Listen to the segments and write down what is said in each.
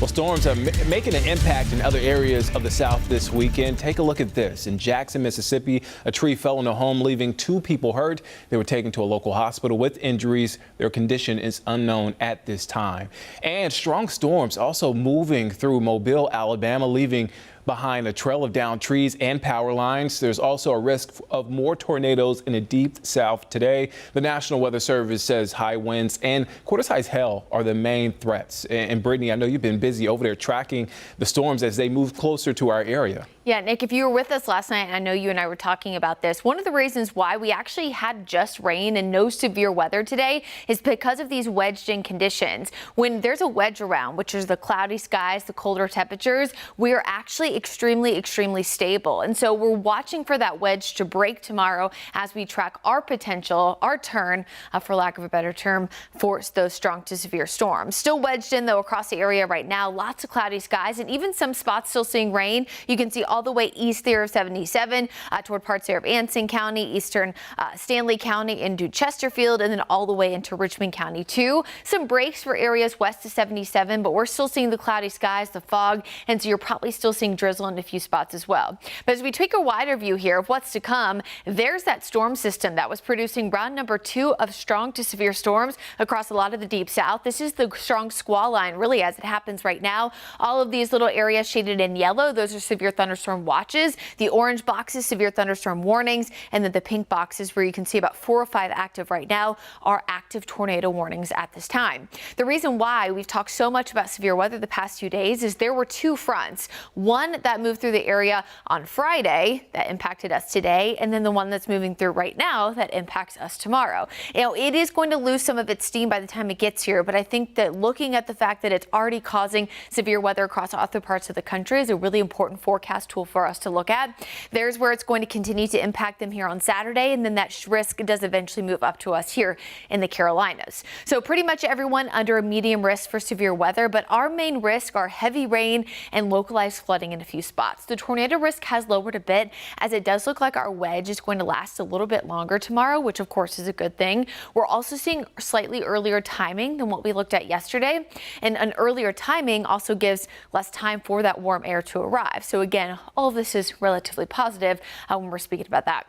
Well, storms are making an impact in other areas of the South this weekend. Take a look at this. In Jackson, Mississippi, a tree fell on a home, leaving 2 people hurt. They were taken to a local hospital with injuries. Their condition is unknown at this time. And strong storms also moving through Mobile, Alabama, leaving behind a trail of downed trees and power lines. There's also a risk of more tornadoes in the deep south today. The National Weather Service says high winds and quarter-size hail are the main threats. And Brittany, I know you've been busy over there tracking the storms as they move closer to our area. Yeah, Nick, if you were with us last night, I know you and I were talking about this. One of the reasons why we actually had just rain and no severe weather today is because of these wedged in conditions. When there's a wedge around, which is the cloudy skies, the colder temperatures, we are actually extremely stable. And so we're watching for that wedge to break tomorrow as we track our potential, our turn, for lack of a better term, for those strong to severe storms. Still wedged in, though, across the area right now. Lots of cloudy skies and even some spots still seeing rain. You can see all the way east there of 77 toward parts there of Anson County, eastern Stanley County into Chesterfield, and then all the way into Richmond County too. Some breaks for areas west of 77, but we're still seeing the cloudy skies, the fog, and so you're probably still seeing drizzle in a few spots as well. But as we take a wider view here of what's to come, there's that storm system that was producing round number 2 of strong to severe storms across a lot of the deep south. This is the strong squall line, really, as it happens right now. All of these little areas shaded in yellow, those are severe thunderstorm watches. The orange boxes, severe thunderstorm warnings, and then the pink boxes, where you can see about 4 or 5 active right now, are active tornado warnings at this time. The reason why we've talked so much about severe weather the past few days is there were 2 fronts. One that moved through the area on Friday that impacted us today, and then the one that's moving through right now that impacts us tomorrow. You know, it is going to lose some of its steam by the time it gets here, but I think that looking at the fact that it's already causing severe weather across other parts of the country is a really important forecast tool for us to look at. There's where it's going to continue to impact them here on Saturday, and then that risk does eventually move up to us here in the Carolinas. So pretty much everyone under a medium risk for severe weather, but our main risk are heavy rain and localized flooding in a few spots. The tornado risk has lowered a bit, as it does look like our wedge is going to last a little bit longer tomorrow, which of course is a good thing. We're also seeing slightly earlier timing than what we looked at yesterday, and an earlier timing also gives less time for that warm air to arrive. So again, all of this is relatively positive when we're speaking about that.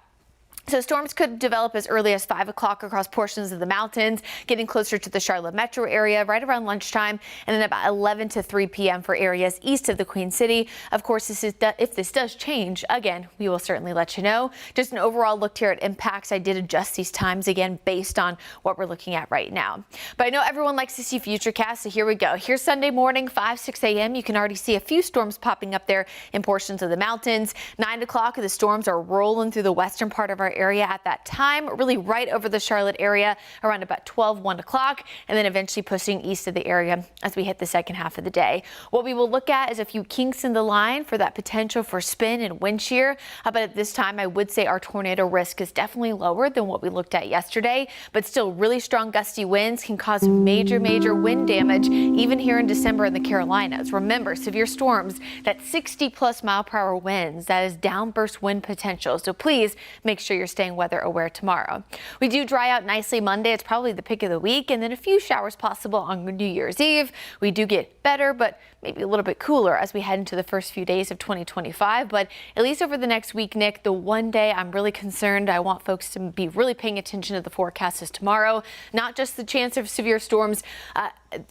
So storms could develop as early as 5 o'clock across portions of the mountains, getting closer to the Charlotte metro area right around lunchtime, and then about 11 to 3 p.m. for areas east of the Queen City. Of course, if this does change, again, we will certainly let you know. Just an overall look here at impacts. I did adjust these times again based on what we're looking at right now. But I know everyone likes to see futurecasts, so here we go. Here's Sunday morning, 6 a.m. You can already see a few storms popping up there in portions of the mountains. 9 o'clock, the storms are rolling through the western part of our area at that time, really right over the Charlotte area around about 1 o'clock, and then eventually pushing east of the area as we hit the second half of the day. What we will look at is a few kinks in the line for that potential for spin and wind shear. But at this time, I would say our tornado risk is definitely lower than what we looked at yesterday, but still really strong gusty winds can cause major wind damage even here in December in the Carolinas. Remember, severe storms, that 60+ mile-per-hour winds, that is downburst wind potential. So please make sure you're staying weather aware tomorrow. We do dry out nicely Monday. It's probably the pick of the week, and then a few showers possible on New Year's Eve. We do get better, but maybe a little bit cooler as we head into the first few days of 2025. But at least over the next week, Nick, the one day I'm really concerned, I want folks to be really paying attention to the forecast, is tomorrow. Not just the chance of severe storms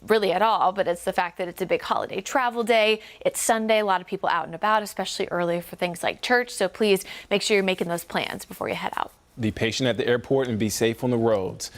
really at all, but it's the fact that it's a big holiday travel day. It's Sunday, a lot of people out and about, especially early for things like church. So please make sure you're making those plans before you head out. Be patient at the airport and be safe on the roads.